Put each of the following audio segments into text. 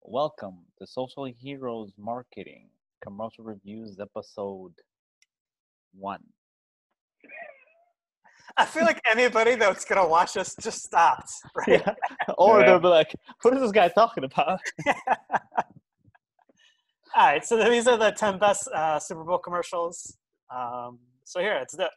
Welcome to Social Heroes Marketing Commercial Reviews Episode 1. I feel like anybody that's gonna watch us just stopped, right? Yeah. Or Yeah. they'll be like, what is this guy talking about? All right, so these are the 10 best Super Bowl commercials. So here, it's the.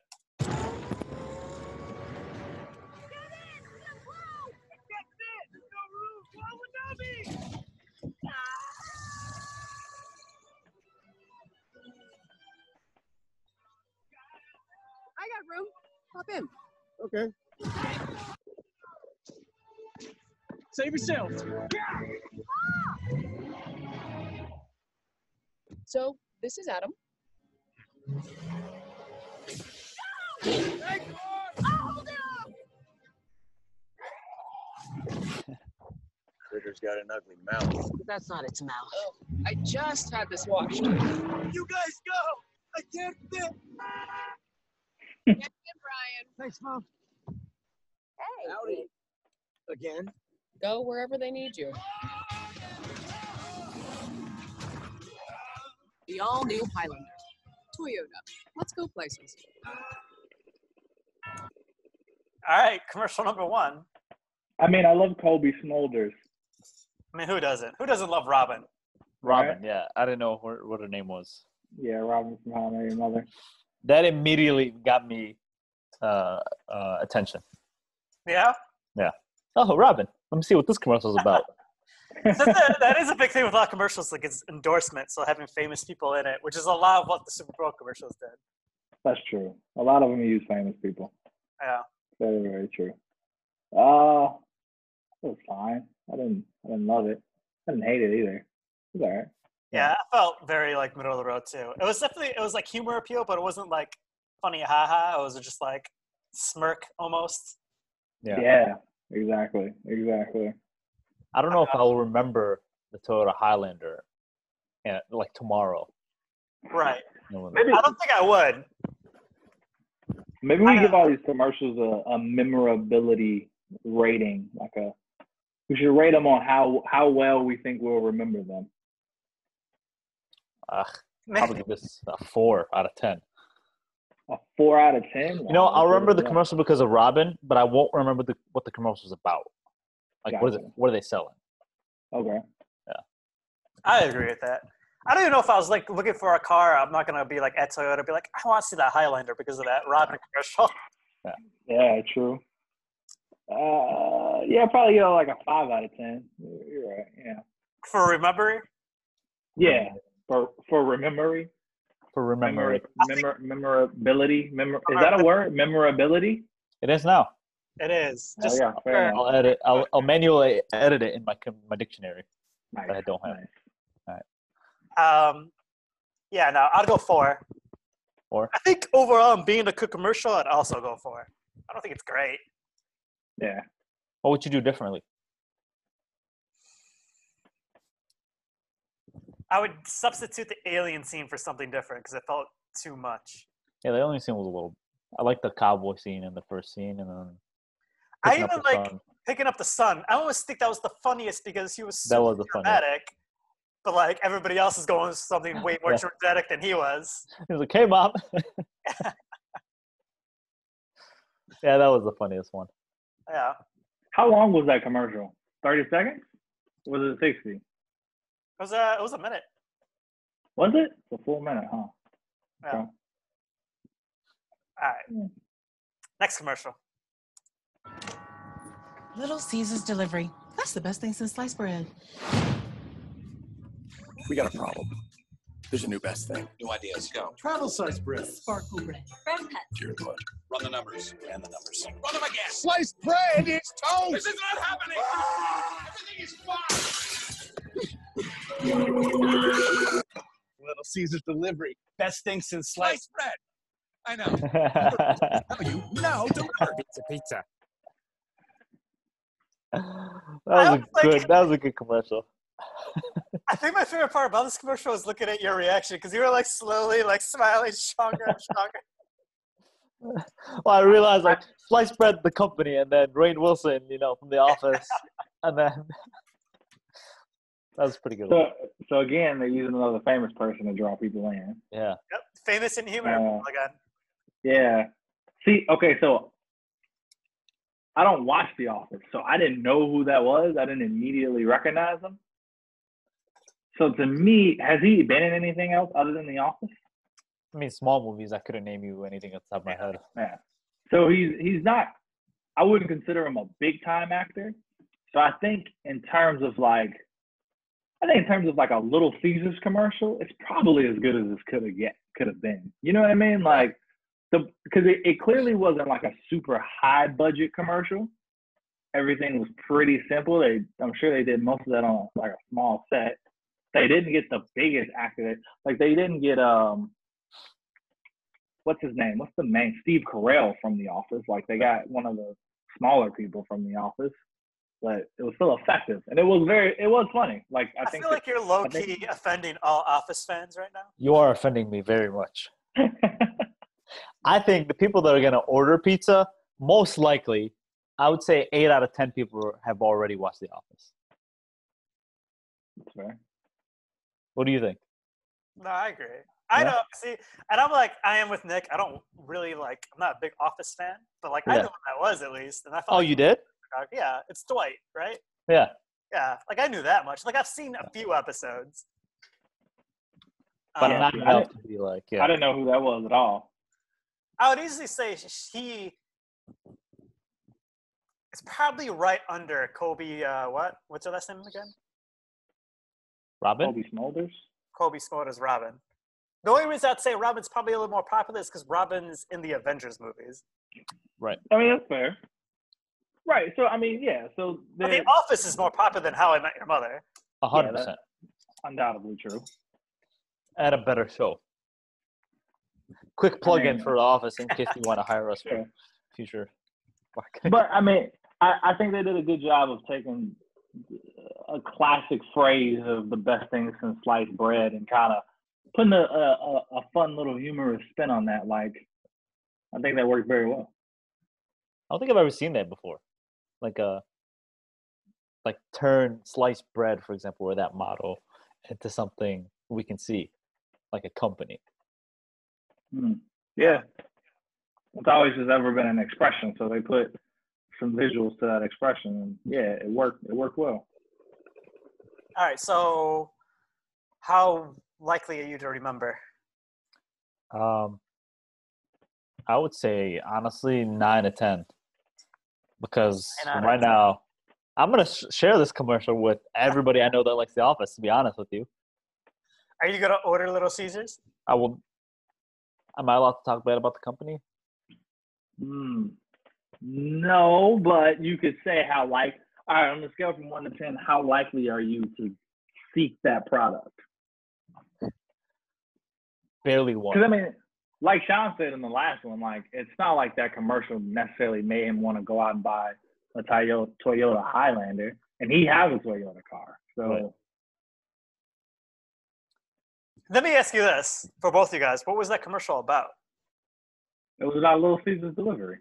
I got room. Hop in. Okay. Save yourselves. So this is Adam. Critter's got an ugly mouth. But that's not its mouth. I just had this washed. You guys go! I can't fit! Get in, Brian. Thanks, Mom. Hey. Howdy. Again? Go wherever they need you. The all-new Highlander. Toyota. Let's go places. All right, commercial number 1. I mean, I love Kobe Smulders. I mean, who doesn't? Who doesn't love Robin? Robin, Right? yeah. I didn't know what her name was. Yeah, Robin from How I Met Your Mother. That immediately got me attention. Yeah, Oh, Robin. Let me see what this commercial is about. that is a big thing with a lot of commercials, like it's endorsements, so having famous people in it, which is a lot of what the Super Bowl commercials did. That's true. A lot of them use famous people. Yeah. Very, very true. It was fine. I didn't love it. I didn't hate it either. It was all right. Yeah, I felt very like middle of the road too. It was like humor appeal, but it wasn't like funny haha. It was just like smirk almost. Yeah, exactly. I don't know if I'll remember the Toyota Highlander like tomorrow. Right. Maybe I don't think I would. we give all these commercials a memorability rating. We should rate them on how well we think we'll remember them. Probably give this a 4 out of 10. A 4 out of 10. You know, I'll remember the Yeah. commercial because of Robin, but I won't remember what the commercial is about. Like, what is it? Gotcha. What are they selling? Okay. I agree with that. I don't even know if I was like looking for a car. I'm not gonna be like at Toyota, be like, I want to see that Highlander because of that Robin commercial. Yeah, true. Yeah, probably like a 5 out of 10. You're right. Yeah. For remembering. Yeah. For remembering. For remembering. Memorability. Is that a word? Memorability? It is now. It is. Oh, Just yeah, fair enough. I'll manually edit it in my dictionary. Nice. But I don't have nice. Yeah, no, I'd go 4. 4. I think overall, being a good commercial, I'd also go 4. I don't think it's great. Yeah. What would you do differently? I would substitute the alien scene for something different because it felt too much. Yeah, the only scene was a little. I like the cowboy scene in the first scene, and then I picking up even the like son. picking up the son. I almost think that was the funniest because he was so That was the funniest. dramatic, but like everybody else is going something way more Yeah. dramatic than he was. He was like, "Hey, mom." Yeah, that was the funniest one. Yeah, How long was that commercial? 30 seconds? Was it 60? it was a minute. Was it? It's a full minute, huh? Yeah. Okay. All right. Next commercial. Little Caesar's delivery. That's the best thing since sliced bread. We got a problem. There's a new best thing. New ideas. Go. Travel size bread. Sparkle bread. Dear God. Run the numbers. And the numbers. Run them again. Sliced bread is toast! This is not happening. Everything is fine. Little Caesar's delivery. Best thing since Sliced bread. I know. That How you now deliver. pizza. was a good commercial. I think my favorite part about this commercial was looking at your reaction because you were like slowly like smiling stronger and stronger. Well, I realized like sliced bread, the company, and then Rainn Wilson, from The Office, and then was a pretty good one. So again, they're using another famous person to draw people in. Yeah. Yep. Famous and humor again. Yeah. See, okay, so I don't watch The Office, so I didn't know who that was. I didn't immediately recognize him. So to me, has he been in anything else other than The Office? I mean, small movies. I couldn't name you anything off the top of my head. Yeah. So he's not. I wouldn't consider him a big time actor. So I think in terms of like a Little Caesars commercial, it's probably as good as this could have been. You know what I mean? Like because it clearly wasn't like a super high budget commercial. Everything was pretty simple. I'm sure they did most of that on like a small set. They didn't get the biggest actor. Like they didn't get what's his name? What's the name? Steve Carell from The Office. Like they got one of the smaller people from The Office, but it was still effective and it was funny. Like I feel like you're low key offending all Office fans right now. You are offending me very much. I think the people that are going to order pizza, most likely, I would say 8 out of 10 people have already watched The Office. That's fair. What do you think? No, I agree. I know. See, and I'm like, I am with Nick. I don't really like. I'm not a big Office fan, but like, I know what that was at least. And I felt You did? Yeah, it's Dwight, right? Yeah. Yeah, like I knew that much. Like I've seen a few episodes, but not enough to be like. Yeah. I didn't know who that was at all. I would easily say he is probably right under Kobe. What's your last name again? Robin? Kobe Smulders? Kobe Smulders Robin. The only reason I'd say Robin's probably a little more popular is because Robin's in the Avengers movies. Right. I mean, that's fair. Right. So, I mean, yeah. So but The Office is more popular than How I Met Your Mother. 100%. That's undoubtedly true. And a better show. Quick plug-in for The Office in case you want to hire us for future marketing. But, I mean, I think they did a good job of taking a classic phrase of the best things since sliced bread and kind of putting a fun little humorous spin on that. Like, I think that worked very well. I don't think I've ever seen that before. Like turn sliced bread, for example, or that model into something we can see, like a company. Yeah. It's always just ever been an expression, so they put some visuals to that expression, and yeah, it worked. It worked well. All right, so how likely are you to remember? I would say honestly 9 out of 10, because right now I'm gonna share this commercial with everybody I know that likes The Office. To be honest with you, are you gonna order Little Caesars? I will. Am I allowed to talk bad about the company? No, but you could say all right, on the scale from 1 to 10, how likely are you to seek that product? Barely one. Because I mean, like Sean said in the last one, like it's not like that commercial necessarily made him want to go out and buy a Toyota Highlander, and he has a Toyota car. So right. Let me ask you this for both of you guys: what was that commercial about? It was about Little Caesars delivery.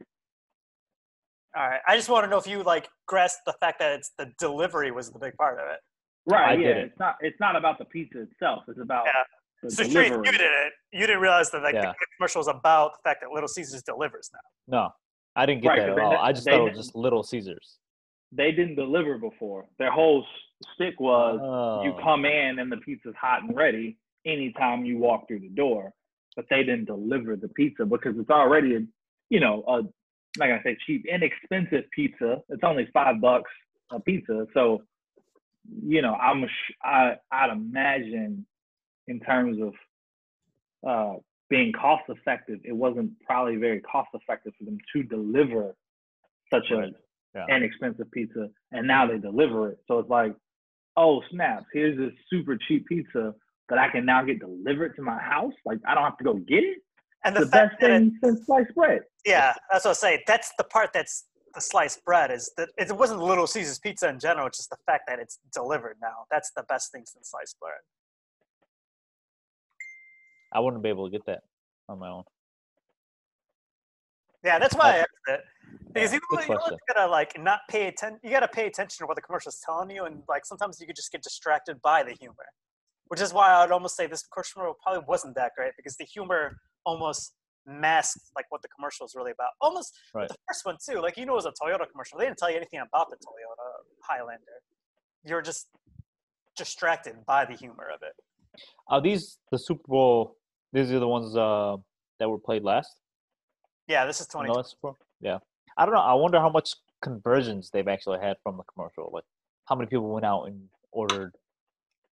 All right, I just want to know if you like grasped the fact that it's the delivery was the big part of it. Right. It's not about the pizza itself. It's about the so delivery. You didn't realize that the commercial was about the fact that Little Caesars delivers now. No, I didn't get that at all. I just thought it was just Little Caesars. They didn't deliver before. Their whole stick was you come in and the pizza's hot and ready anytime you walk through the door. But they didn't deliver the pizza because it's already like I say, cheap, inexpensive pizza. It's only $5 a pizza. So, I'd imagine in terms of being cost effective, it wasn't probably very cost effective for them to deliver such an inexpensive pizza. And now they deliver it. So it's like, oh, snaps, here's this super cheap pizza that I can now get delivered to my house. Like, I don't have to go get it. And the best thing since sliced bread. Yeah, that's what I say. That's the part that's the sliced bread is that it wasn't Little Caesars pizza in general. It's just the fact that it's delivered now. That's the best thing since sliced bread. I wouldn't be able to get that on my own. Yeah, that's why I asked it. Because Yeah, you good really question. gotta like not pay attention. You gotta pay attention to what the commercial's telling you, and like sometimes you could just get distracted by the humor, which is why I'd almost say this commercial probably wasn't that great because the humor almost masked like what the commercial is really about. Almost Right. with the first one too. Like it was a Toyota commercial. They didn't tell you anything about the Toyota Highlander. You're just distracted by the humor of it. Are these the Super Bowl? These are the ones that were played last. Yeah, this is You 2020. know, Super Bowl? Yeah. I don't know. I wonder how much conversions they've actually had from the commercial. Like, how many people went out and ordered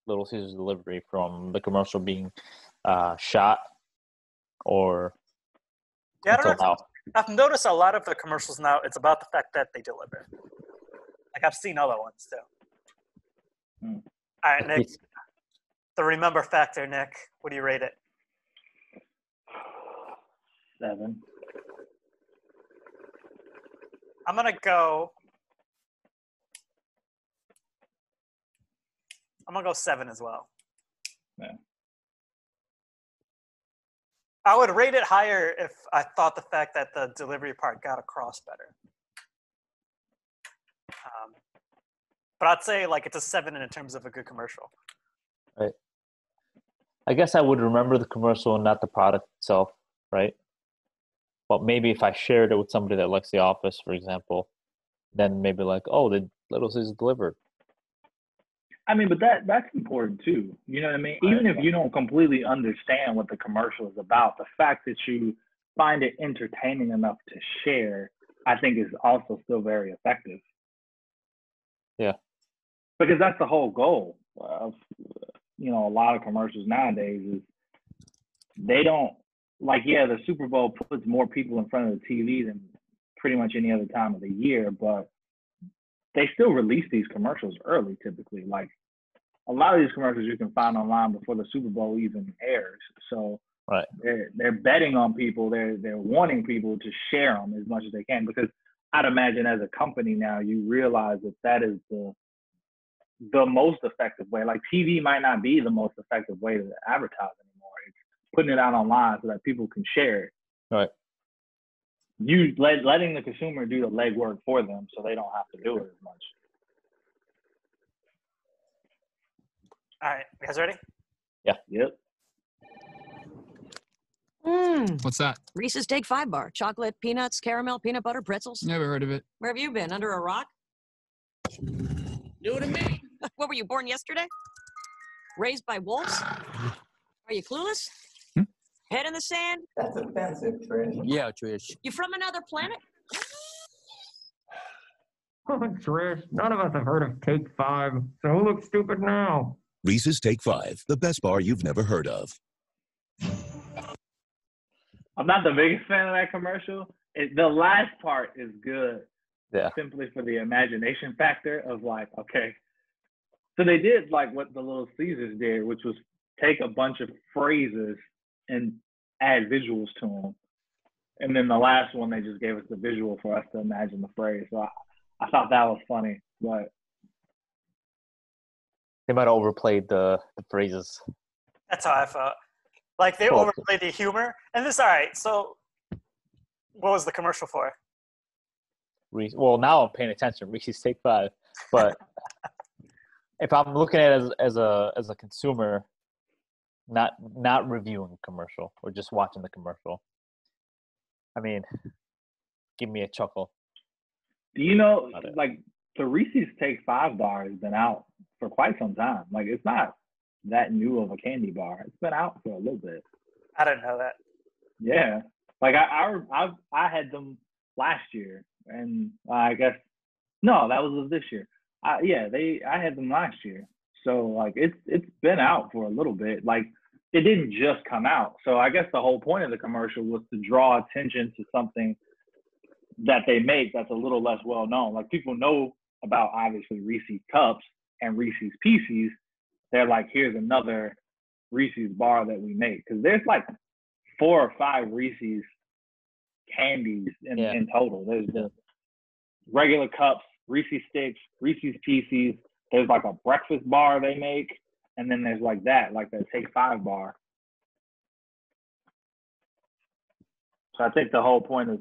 Little Caesars delivery from the commercial being shot or Yeah, I don't until know. now? I've noticed a lot of the commercials now. It's about the fact that they deliver. Like I've seen other ones too. Hmm. All right, Nick. The remember factor, Nick. What do you rate it? 7. I'm gonna go 7 as well. Yeah. I would rate it higher if I thought the fact that the delivery part got across better. But I'd say like it's a 7 in terms of a good commercial. Right. I guess I would remember the commercial and not the product itself, right? But maybe if I shared it with somebody that likes The Office, for example, then maybe like, oh, the Little Caesars delivered. I mean, but that's important too. You know what I mean? Even if you don't completely understand what the commercial is about, the fact that you find it entertaining enough to share, I think is also still very effective. Yeah. Because that's the whole goal of, you know, a lot of commercials nowadays is they don't, like, yeah, the Super Bowl puts more people in front of the TV than pretty much any other time of the year, but they still release these commercials early typically. Like a lot of these commercials you can find online before the Super Bowl even airs. So Right. they're betting on people. They're wanting people to share them as much as they can, because I'd imagine as a company now you realize that is the most effective way. Like TV might not be the most effective way to advertise anymore. It's putting it out online so that people can share it. Right. You letting the consumer do the legwork for them so they don't have to do it as much. All right, you guys ready? Yep. What's that? Reese's Take 5 bar. Chocolate, peanuts, caramel, peanut butter, pretzels. Never heard of it. Where have you been? Under a rock? New to me. What, were you born yesterday? Raised by wolves? Are you clueless? Head in the sand? That's offensive, Trish. Yeah, Trish. You from another planet? Trish, none of us have heard of Take 5, so who looks stupid now? Reese's Take 5, the best bar you've never heard of. I'm not the biggest fan of that commercial. The last part is good. Yeah. Simply for the imagination factor of like, okay. So they did like what the Little Caesars did, which was take a bunch of phrases and add visuals to them. And then the last one, they just gave us the visual for us to imagine the phrase. So I thought that was funny, but they might have overplayed the phrases. That's how I felt. Like they overplayed the humor. And this, all right. So, what was the commercial for? Well, now I'm paying attention. Reese's Take 5, but if I'm looking at it as a consumer, not reviewing a commercial or just watching the commercial, I mean, give me a chuckle. Do you know, like the Reese's Take 5 bar has been out for quite some time. Like it's not that new of a candy bar. It's been out for a little bit. I didn't know that. Yeah, like I had them last year, and I guess no, that was of this year. I had them last year. So like it's been out for a little bit. Like it didn't just come out. So I guess the whole point of the commercial was to draw attention to something that they make that's a little less well known. Like people know about obviously Reese's Cups and Reese's Pieces. They're like, here's another Reese's bar that we make. Because there's like 4 or 5 Reese's candies in total. There's the regular cups, Reese's Sticks, Reese's Pieces. There's like a breakfast bar they make. And then there's like that Take 5 bar. So I think the whole point is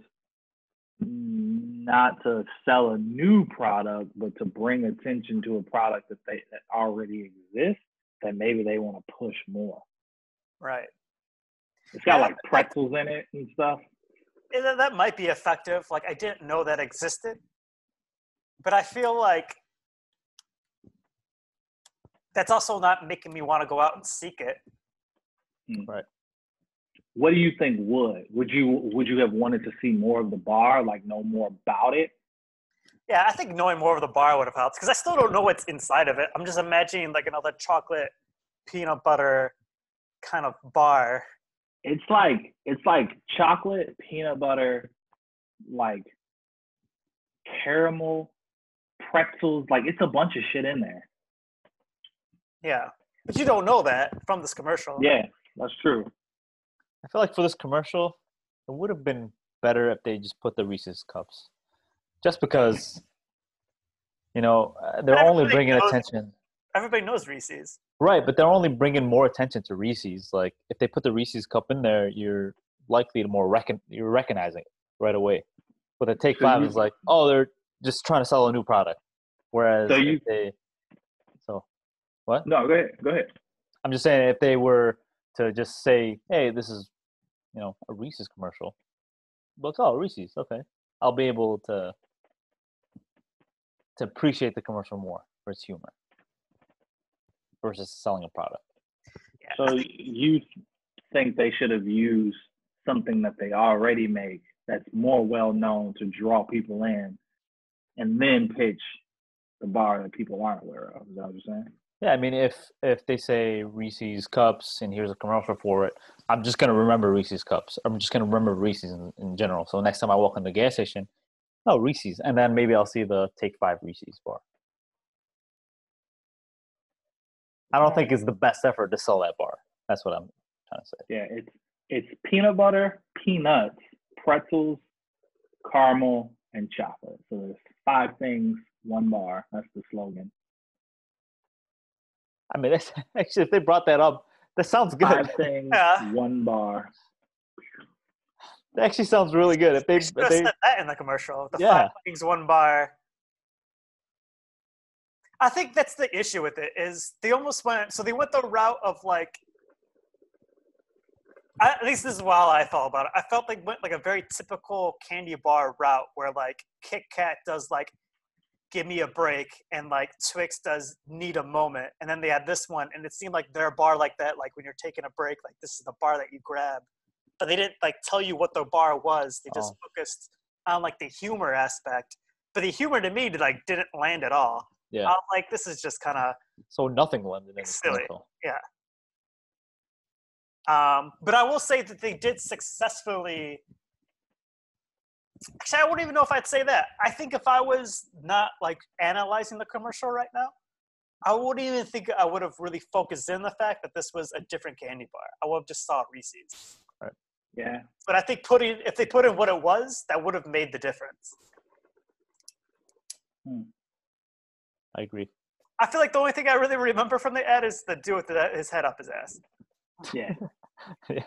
not to sell a new product, but to bring attention to a product that already exists that maybe they want to push more. Right. It's got like pretzels in it and stuff. That might be effective. Like, I didn't know that existed, but I feel like that's also not making me want to go out and seek it. Right. What do you think would you have wanted to see more of the bar, like know more about it? Yeah, I think knowing more of the bar would have helped because I still don't know what's inside of it. I'm just imagining like another chocolate peanut butter kind of bar. It's like chocolate, peanut butter, like caramel, pretzels, like it's a bunch of shit in there. Yeah, but you don't know that from this commercial. Yeah, that's true. I feel like for this commercial, it would have been better if they just put the Reese's cups. Just because, they're only bringing attention. Everybody knows Reese's. Right, but they're only bringing more attention to Reese's. Like, if they put the Reese's cup in there, you're likely to you're recognizing it right away. But the Take 5 is like, oh, they're just trying to sell a new product. Whereas what? No, go ahead. I'm just saying if they were to just say, hey, this is, a Reese's commercial. But, oh, Reese's, okay. I'll be able to appreciate the commercial more for its humor versus selling a product. So you think they should have used something that they already make that's more well-known to draw people in and then pitch the bar that people aren't aware of? Is that what you're saying? Yeah, I mean, if they say Reese's Cups and here's a commercial for it, I'm just going to remember Reese's Cups. I'm just going to remember Reese's in general. So next time I walk in the gas station, oh, Reese's. And then maybe I'll see the Take 5 Reese's bar. I don't think it's the best effort to sell that bar. That's what I'm trying to say. Yeah, it's peanut butter, peanuts, pretzels, caramel, and chocolate. So there's 5 things, 1 bar. That's the slogan. I mean, that's, actually, if they brought that up, that sounds good. 5 things, 1 bar. That actually sounds really good. If they said that in the commercial, the 5 things, 1 bar. I think that's the issue with it is they almost went. So they went the route of like. At least this is how I felt about it. I felt like went like a very typical candy bar route where like Kit Kat does like give me a break and like Twix does need a moment, and then they had this one and it seemed like their bar like that, like when you're taking a break, like this is the bar that you grab, but they didn't like tell you what the bar was. They just focused on like the humor aspect, but the humor to me didn't land at all. Yeah, I'm like, this is just kind of so nothing landed in silly. Commercial. Yeah. But I will say that they did successfully. Actually, I wouldn't even know if I'd say that. I think if I was not like analyzing the commercial right now, I wouldn't even think I would have really focused in the fact that this was a different candy bar. I would have just saw Reese's. Right. Yeah. But I think if they put in what it was, that would have made the difference. I agree. I feel like the only thing I really remember from the ad is the dude with his head up his ass. Yeah. Yeah.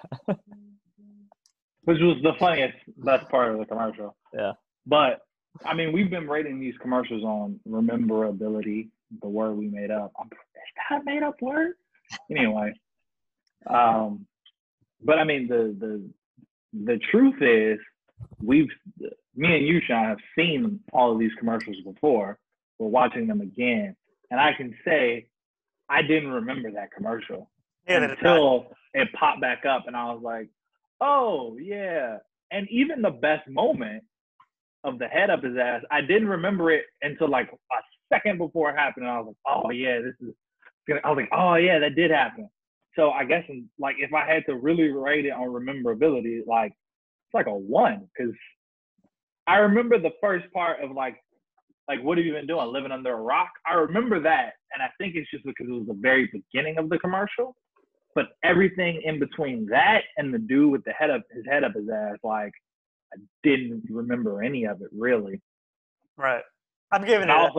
Which was the funniest, best part of the commercial. Yeah. But, I mean, we've been rating these commercials on rememberability, the word we made up. Is that a made-up word? Anyway. But, I mean, the truth is, me and you, Sean, have seen all of these commercials before. We're watching them again. And I can say I didn't remember that commercial until it popped back up. And I was like, oh, yeah. And even the best moment of the head up his ass, I didn't remember it until like a second before it happened. And I was like, oh, yeah, I was like, oh, yeah, that did happen. So I guess like if I had to really rate it on rememberability, like it's like a 1, because I remember the first part of like, what have you been doing? Living under a rock? I remember that. And I think it's just because it was the very beginning of the commercial. But everything in between that and the dude with his head up his ass, like I didn't remember any of it really. Right. I'm giving it a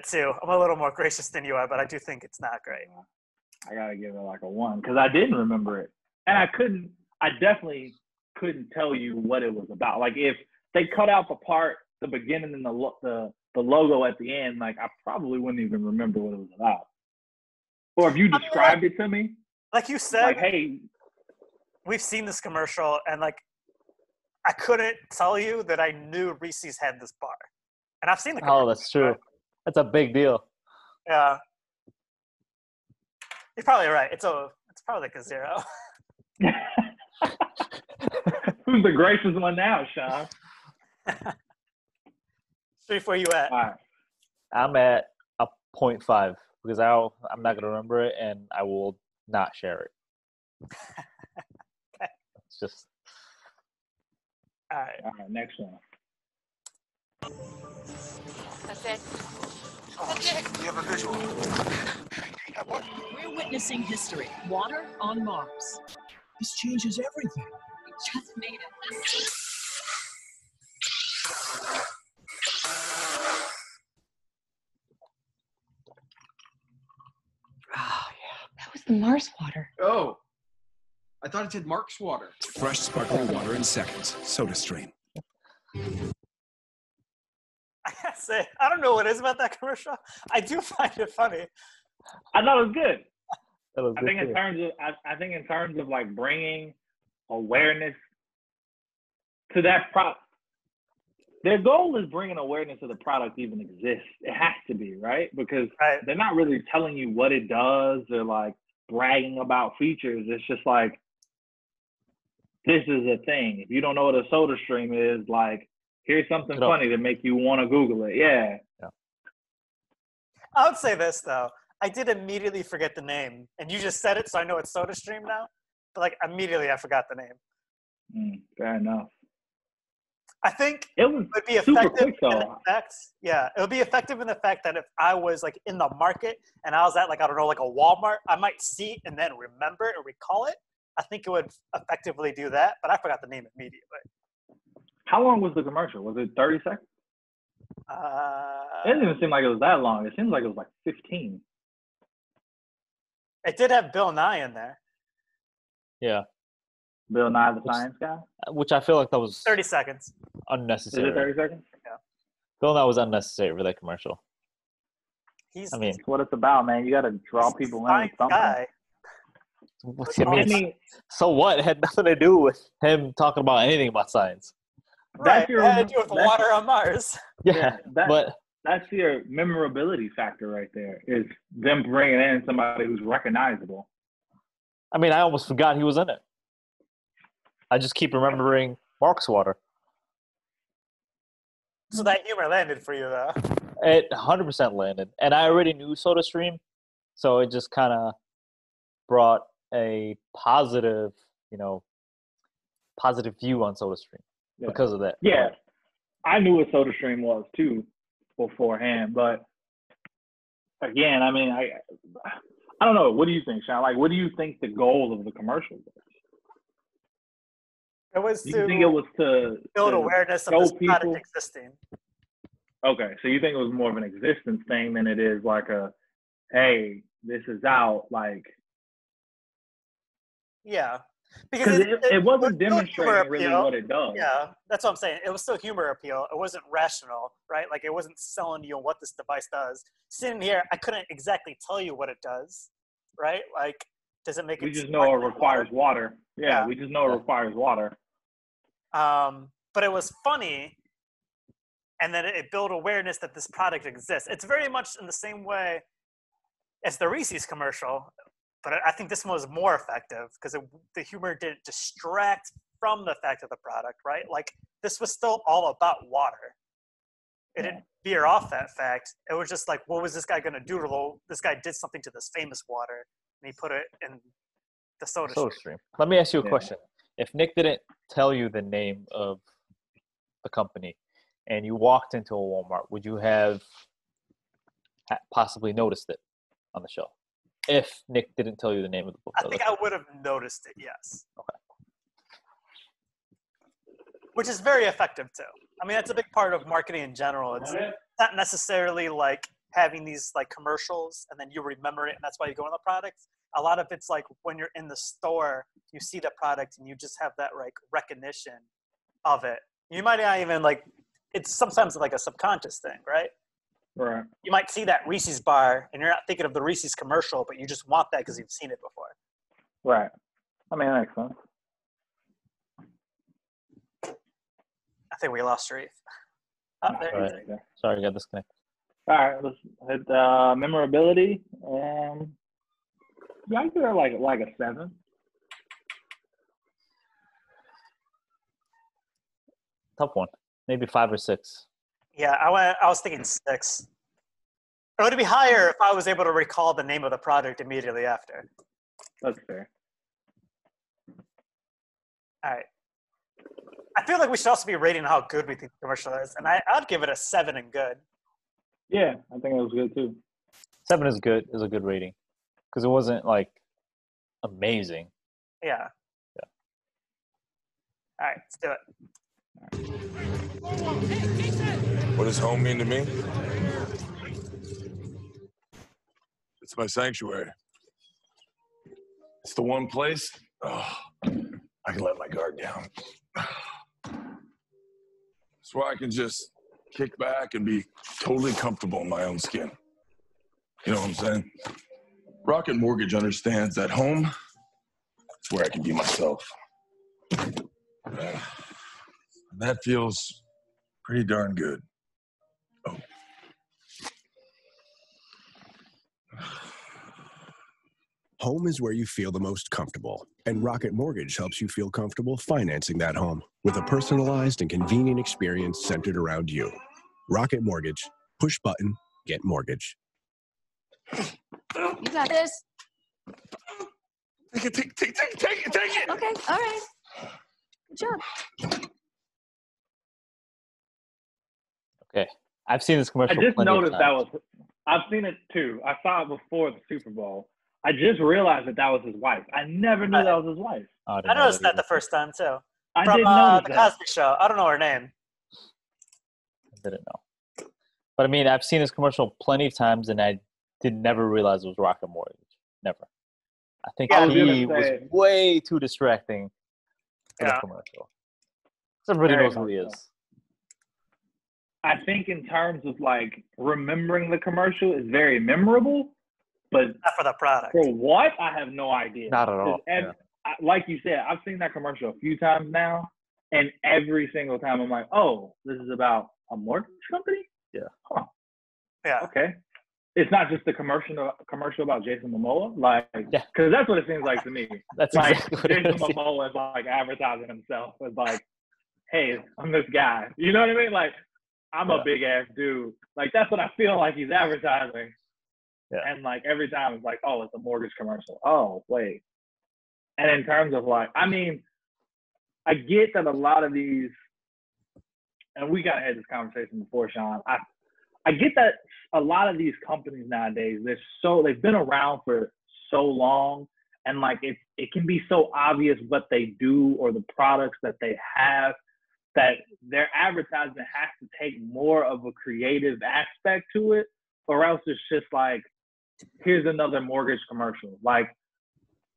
2. I'm a little more gracious than you are, but I do think it's not great. I gotta give it like a 1 because I didn't remember it. And I definitely couldn't tell you what it was about. Like if they cut out the part, the beginning and the logo at the end, like I probably wouldn't even remember what it was about. Or if you described it to me, like you said, like, hey, we've seen this commercial, and like I couldn't tell you that I knew Reese's had this bar, and I've seen the commercial. Oh, that's true. That's a big deal. Yeah, you're probably right. It's probably like a 0. Who's the gracious one now, Sean? Street, where you at? All right. I'm at a 0.5 because I'm not gonna remember it, and I will not share it. Okay. It's just. All right. All right, next one. That's it. That's it. We have a visual. We're witnessing history. Water on Mars. This changes everything. We just made it. Oh, yeah. That was the Mars water. Oh. I thought it said Mark's water. Fresh sparkling water in seconds. SodaStream. I gotta say, I don't know what it is about that commercial. I do find it funny. I thought it was good. I think in terms of like bringing awareness to that product. Their goal is bringing awareness to the product even exists. It has to be, right? Because they're not really telling you what it does or like bragging about features. It's just like, this is a thing. If you don't know what a SodaStream is, like, here's something funny to make you want to Google it. Yeah. I would say this, though. I did immediately forget the name. And you just said it, so I know it's SodaStream now. But, like, immediately I forgot the name. Fair enough. I think it would be effective in the fact, it would be effective in the fact that if I was, like, in the market and I was at, like, I don't know, like a Walmart, I might see it and then remember it or recall it. I think it would effectively do that, but I forgot the name immediately. How long was the commercial? Was it 30 seconds? It didn't even seem like it was that long. It seems like it was like 15. It did have Bill Nye in there. Yeah. Bill Nye the Science Guy? Which I feel like that was 30 seconds. Unnecessary. Is it 30 seconds? Yeah. Bill Nye was unnecessary for that commercial. He's what it's about, man. You got to draw people in with something. Guy. I mean, so what? It had nothing to do with him talking about anything about science. Right, it had to do with water on Mars. Yeah, but that's your memorability factor right there, is them bringing in somebody who's recognizable. I mean, I almost forgot he was in it. I just keep remembering Mark's water. So that humor landed for you, though. It 100% landed. And I already knew SodaStream, so it just kind of brought a positive, positive view on SodaStream because of that. Yeah, I knew what SodaStream was too beforehand, but again, I mean, I don't know. What do you think, Sean? Like, what do you think the goal of the commercial was? It was do you think it was to build awareness of this product existing? Okay, so you think it was more of an existence thing than it is like a, hey, this is out, like. Yeah, because it wasn't demonstrating really what it does. Yeah, that's what I'm saying. It was still humor appeal. It wasn't rational, right? Like, it wasn't selling you on what this device does. Sitting here, I couldn't exactly tell you what it does, right? Like, does it make it? We just know it requires water. Yeah, we just know it requires water. But it was funny, and then it built awareness that this product exists. It's very much in the same way as the Reese's commercial. But I think this one was more effective because the humor didn't distract from the fact of the product, right? Like, this was still all about water. It didn't veer off that fact. It was just like, what was this guy going to do? This guy did something to this famous water, and he put it in the SodaStream. Let me ask you a question. If Nick didn't tell you the name of the company and you walked into a Walmart, would you have possibly noticed it on the shelf? If Nick didn't tell you the name of the book. I think I would have noticed it, yes. Okay. Which is very effective, too. I mean, that's a big part of marketing in general. It's not necessarily like having these like commercials and then you remember it and that's why you go on the product. A lot of it's like when you're in the store, you see the product and you just have that like recognition of it. You might not even like. It's sometimes like a subconscious thing, right? Right. You might see that Reese's bar, and you're not thinking of the Reese's commercial, but you just want that because you've seen it before. Right. I mean, that makes sense. I think we lost Reef. Oh, there All he is. right. Sorry, I got disconnected. All right, let's hit memorability. Yeah, I give it like a 7. Tough one. Maybe 5 or 6. Yeah, I was thinking 6. It would be higher if I was able to recall the name of the product immediately after. That's fair. All right. I feel like we should also be rating how good we think the commercial is, and I'd give it a 7 and good. Yeah, I think it was good too. 7 is good. Is a good rating because it wasn't like amazing. Yeah. Yeah. All right, let's do it. What does home mean to me? It's my sanctuary. It's the one place I can let my guard down. It's where I can just kick back and be totally comfortable in my own skin. You know what I'm saying? Rocket Mortgage understands that home is where I can be myself. That feels pretty darn good. Oh. Home is where you feel the most comfortable, and Rocket Mortgage helps you feel comfortable financing that home with a personalized and convenient experience centered around you. Rocket Mortgage. Push button, get mortgage. You got this. Take it. Okay, all right. Good job. Okay, I've seen this commercial. I just plenty of noticed times. I've seen it too. I saw it before the Super Bowl. I just realized that was his wife. I never knew that was his wife. Oh, I noticed that the first time too. I From didn't notice the that. Cosby Show. I don't know her name. I didn't know. But I mean, I've seen this commercial plenty of times, and I never realize it was Rocket Mortgage. Never. I think he was way too distracting for the commercial. Everybody knows who he is. I think in terms of like remembering the commercial is very memorable, but not for the product. For what? I have no idea. Not at all. Like you said, I've seen that commercial a few times now, and every single time I'm like, oh, this is about a mortgage company? Yeah. Huh. Yeah. Okay. It's not just the commercial about Jason Momoa, like, because that's what it seems like to me. That's like exactly what it Jason is. Momoa is like advertising himself as like, hey, I'm this guy. You know what I mean? Like, I'm a big ass dude. Like, that's what I feel like he's advertising. Yeah. And like every time it's like, oh, it's a mortgage commercial. Oh, wait. And in terms of like, I mean, I get that a lot of these, and we got to have this conversation before, Sean. I get that a lot of these companies nowadays, they've been around for so long, and like it can be so obvious what they do or the products that they have that their advertisement has to take more of a creative aspect to it, or else it's just like, here's another mortgage commercial. Like,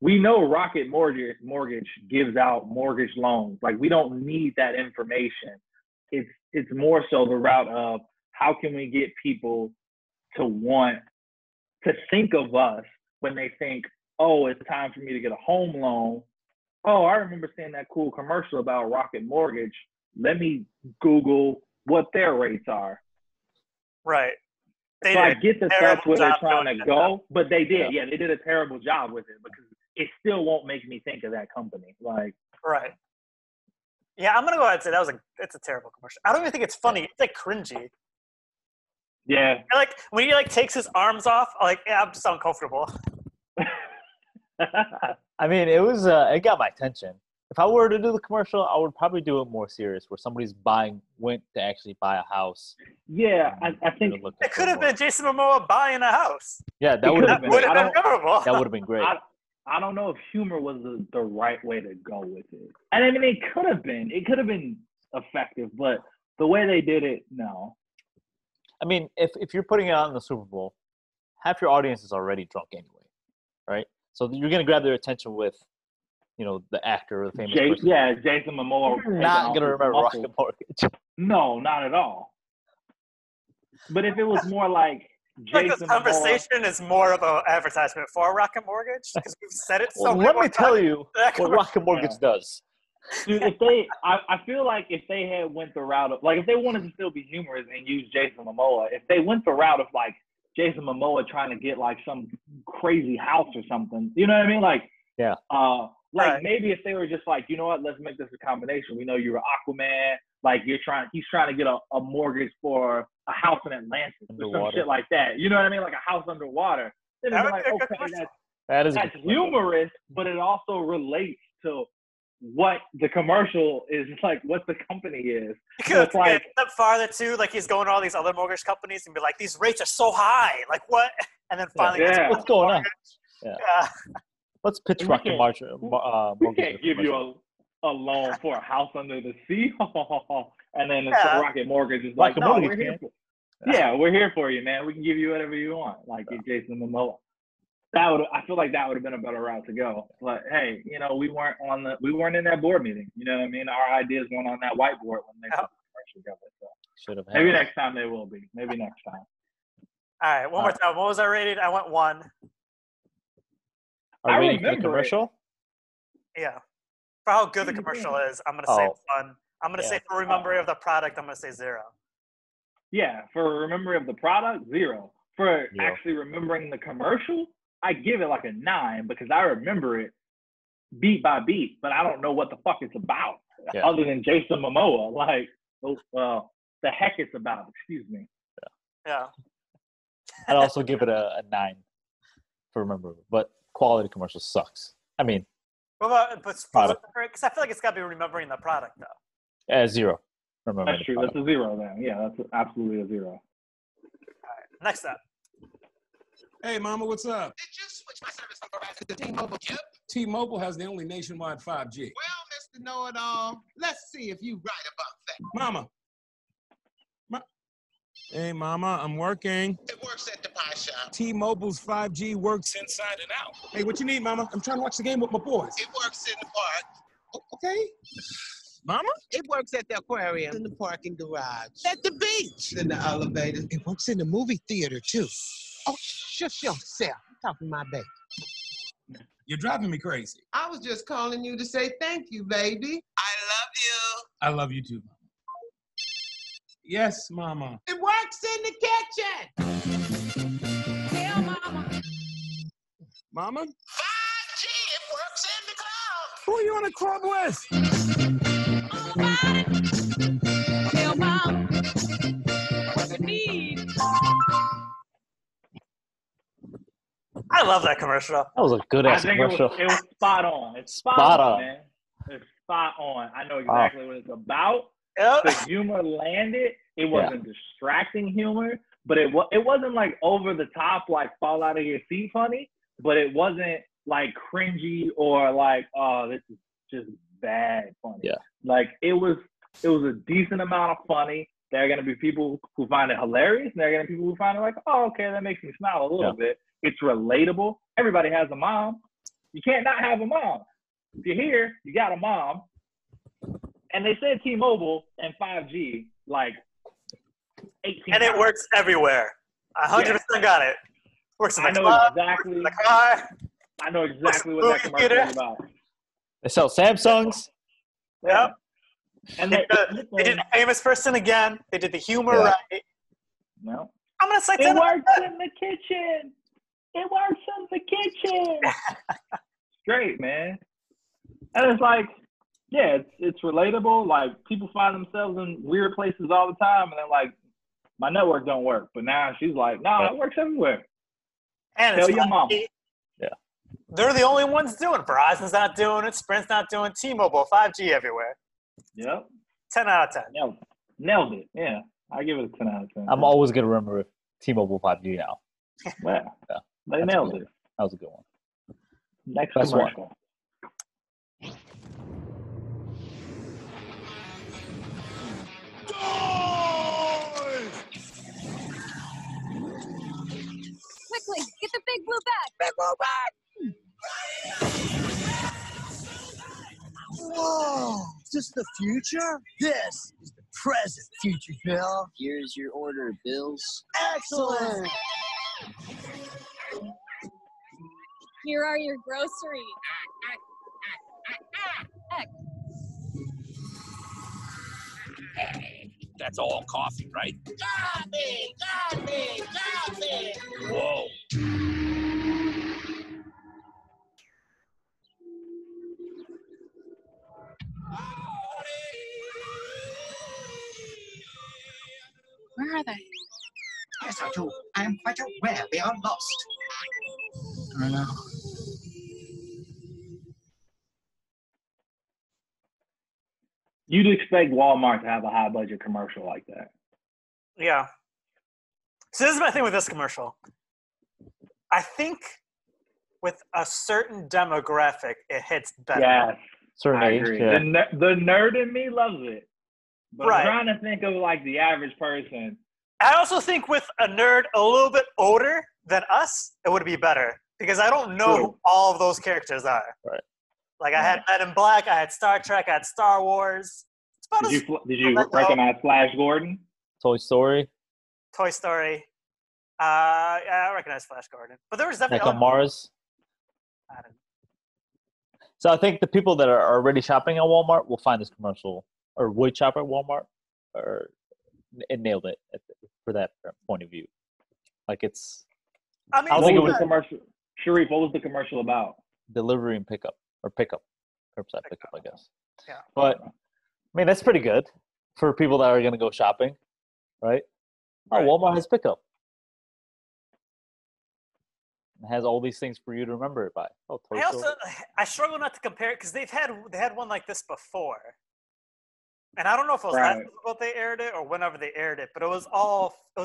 we know Rocket Mortgage gives out mortgage loans. Like, we don't need that information. It's more so the route of how can we get people to want to think of us when they think, oh, it's time for me to get a home loan. Oh, I remember seeing that cool commercial about Rocket Mortgage. Let me Google what their rates are. Right. So I get that that's where they're trying to go, but they did. Yeah, they did a terrible job with it because it still won't make me think of that company. Like, right. Yeah, I'm gonna go ahead and say it's a terrible commercial. I don't even think it's funny. It's like cringy. Yeah. And like when he like takes his arms off, like I'm just uncomfortable. I mean, it was it got my attention. If I were to do the commercial, I would probably do it more serious, where somebody's went to actually buy a house. Yeah, I think it could have been Jason Momoa buying a house. Yeah, that would have been memorable. That would have been great. I don't know if humor was the right way to go with it. And I mean, it could have been. It could have been effective, but the way they did it, no. I mean, if you're putting it on in the Super Bowl, half your audience is already drunk anyway, right? So you're going to grab their attention with you know, the actor or the famous person. Yeah, Jason Momoa. You're not gonna remember Rocket Mortgage. No, not at all. But if it was more like Jason this conversation is more of an advertisement for Rocket Mortgage because we've said it so Well, let me tell you what Rocket Mortgage does. Dude, I feel like if they had went the route of, like, if they wanted to still be humorous and use Jason Momoa, if they went the route of, like, Jason Momoa trying to get, like, some crazy house or something, you know what I mean? Like, yeah. Maybe if they were just like, you know what, let's make this a combination. We know you're Aquaman, like, he's trying to get a mortgage for a house in Atlantis or some shit like that. You know what I mean? Like a house underwater. Then it's like, okay, that's humorous, but it also relates to what the commercial is, like what the company is. So it's like a step farther too, like he's going to all these other mortgage companies and be like, these rates are so high, like what? And then finally, what's going on? Yeah. Let's pitch Rocket Mortgage. We can't give you a loan for a house under the sea, and then Rocket Mortgage is like, no, we're here. We're here for you, man. We can give you whatever you want, like Jason Momoa. I feel like that would have been a better route to go. But hey, you know, we weren't in that board meeting. You know what I mean? Our ideas weren't on that whiteboard when they put the commercial together. So maybe next time they will be. Maybe next time. All right, one more time. What was I rated? I went 1. Are we rating the commercial? Yeah. For how good the commercial is, I'm gonna say 1. I'm gonna say for memory of the product, I'm gonna say 0. Yeah, for memory of the product, 0. For actually remembering the commercial, I give it like a 9 because I remember it beat by beat, but I don't know what the fuck it's about other than Jason Momoa. Like, the heck it's about, excuse me. Yeah. I'd also give it a 9 for remember, but quality commercial sucks. I mean, because I feel like it's got to be remembering the product though. 0. Remember that's true. That's a 0 then. Yeah, that's absolutely a 0. All right. Next up. Hey, Mama, what's up? Did you switch my service from Verizon to T-Mobile? Yep. T-Mobile has the only nationwide 5G. Well, Mr. Know-It-All, let's see if you right about that. Mama. Hey, Mama, I'm working. It works at the pie shop. T-Mobile's 5G works inside and out. Hey, what you need, Mama? I'm trying to watch the game with my boys. It works in the park. Okay. Mama? It works at the aquarium, in the parking garage, at the beach, in the elevator. It works in the movie theater, too. Oh, shush yourself. I'm talking to my baby. You're driving me crazy. I was just calling you to say thank you, baby. I love you. I love you, too, Mama. Yes, Mama. It works in the kitchen. Tell Mama. Mama? 5G, it works in the club. Who are you on a club with? All about it. Tell Mama what you need. I love that commercial. That was a good ass commercial. It was spot on. It's spot on, man. It's spot on. I know exactly what it's about. Yep. The humor landed. It wasn't distracting humor, but it wasn't like over the top, like fall out of your seat funny. But it wasn't like cringy or like, oh, this is just bad funny. Yeah. Like it was a decent amount of funny. There are gonna be people who find it hilarious, and there are gonna be people who find it like, oh, okay, that makes me smile a little bit. It's relatable. Everybody has a mom. You can't not have a mom. If you're here, you got a mom. And they said T-Mobile and 5G like 18 and it works everywhere. 100% got it. Works in the club, exactly. In the car. I know exactly what that commercial is about. They sell Samsungs. Yep. And they did famous person again. They did the humor right. No. I'm gonna say it works in the kitchen. It works in the kitchen. Great, man. And it's like, yeah, it's relatable. Like people find themselves in weird places all the time, and they're like, my network don't work. But now she's like, no, it works everywhere. And tell it's your mom. Yeah. They're the only ones doing it. Verizon's not doing it. Sprint's not doing it. T-Mobile, 5G everywhere. Yep. 10 out of 10. Nailed it. Yeah. I give it a 10 out of 10. I'm always going to remember T-Mobile 5G now. Yeah. They nailed it. That was a good one. Next commercial. Quickly, get the big blue bag. Big blue bag. this the future? This is the present, future Phil. Here's your order, Bills. Excellent. Here are your groceries. That's all coffee, right? Coffee! Whoa. Where are they? Yes, I do. I am quite aware they are lost. I don't know. You'd expect Walmart to have a high budget commercial like that. Yeah. So this is my thing with this commercial. I think with a certain demographic, it hits better. Yes, Certain I age, agree. yeah. The nerd in me loves it. But Right. I'm trying to think of like the average person. I also think with a nerd a little bit older than us, it would be better because I don't know who all of those characters are. Right. Like I had Men in Black, I had Star Trek, I had Star Wars. It's about Did you recognize Flash Gordon? Toy Story. Toy Story. Yeah, I recognize Flash Gordon, but there was Like definitely on Mars. I don't know. So I think the people that are already shopping at Walmart will find this commercial, or would shop at Walmart, or it nailed it for that point of view. Like it's. I mean, don't What think it was was the commercial? Sharif, what was the commercial about? delivery and pickup, or pickup, curbside pickup, I guess. Yeah. But I mean, that's pretty good for people that are going to go shopping, right? Oh, Walmart has pickup. It has all these things for you to remember it by. Oh, Toy I Story. also I struggle not to compare it because they had one like this before, and I don't know if it was Right. what they aired it or whenever they aired it, but it was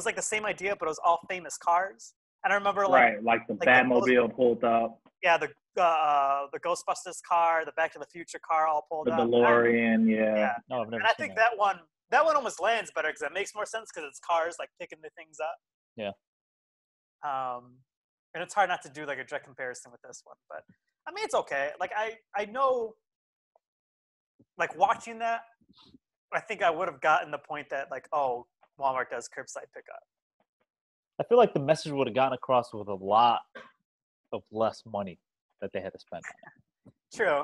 like the same idea, but it was all famous cars. And I remember Right, like the Batmobile pulled up, the Ghostbusters car, the Back to the Future car, all pulled the up. DeLorean, yeah. No, I've never And I seen think that. that one almost lands better because it makes more sense because it's cars like picking the things up. Yeah. And it's hard not to do like a direct comparison with this one, but I mean it's okay. Like I know, like watching that, I think I would have gotten the point that like, oh, Walmart does curbside pickup. I feel like the message would have gotten across with a lot of less money that they had to spend. True.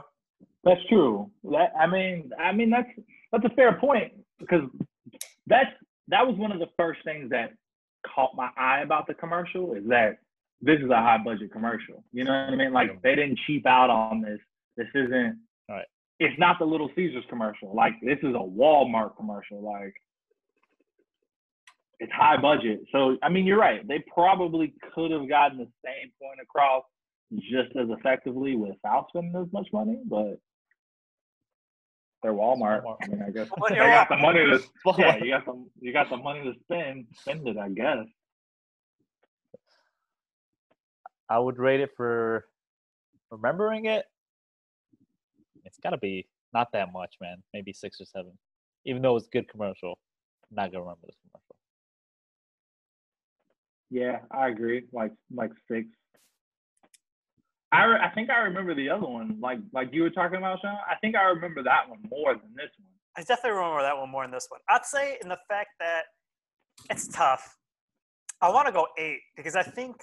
That's true. I mean that's a fair point because that was one of the first things that caught my eye about the commercial is that this is a high budget commercial. You know what I mean? Like they didn't cheap out on this. This isn't. Right. It's not the Little Caesars commercial. Like this is a Walmart commercial. Like it's high budget. So I mean, you're right. They probably could have gotten the same point across just as effectively without spending as much money, but they're Walmart. I mean, I guess they got the money to. Yeah, you got the money to spend. Spend it, I guess. I would rate it for remembering it. It's got to be not that much, man. Maybe 6 or 7. Even though it's a good commercial, I'm not gonna remember this commercial. Yeah, I agree. Like 6. I think I remember the other one, like you were talking about, Sean. I think I remember that one more than this one. I definitely remember that one more than this one. I'd say in the fact that it's tough. I want to go 8 because I think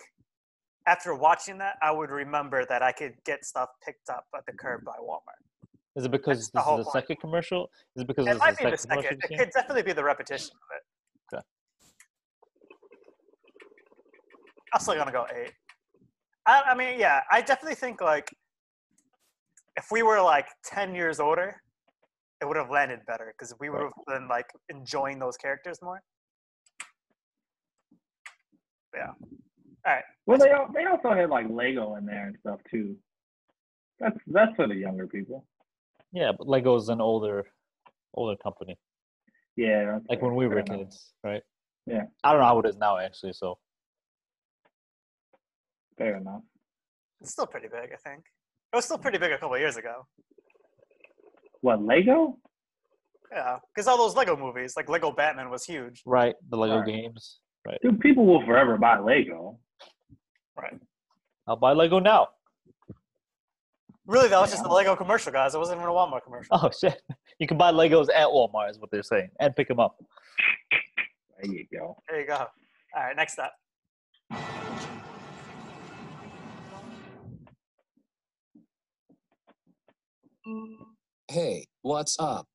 after watching that, I would remember that I could get stuff picked up at the curb by Walmart. Is it because this is the second commercial? Is it because It this might is be the the second second. commercial? It could definitely be the repetition of it. Okay. I'm still gonna go 8. I mean, yeah, I definitely think like if we were like 10 years older, it would have landed better because we would have been like enjoying those characters more. But yeah. All right. Well, they also had like Lego in there and stuff too. That's for the younger people. Yeah, but Lego's an older company. Yeah. Like when we were fair enough. kids, right? Yeah. I don't know how it is now, actually. So Fair enough. It's still pretty big, I think. It was still pretty big a couple of years ago. What, Lego? Yeah, because all those Lego movies, like Lego Batman, was huge. right, the Lego Right. games, right? Dude, people will forever buy Lego. Right. I'll buy Lego now. Really, that was just the Lego commercial, guys. It wasn't even a Walmart commercial. Oh shit! You can buy Legos at Walmart, is what they're saying, and pick them up. There you go. There you go. All right, next up. Hey, what's up?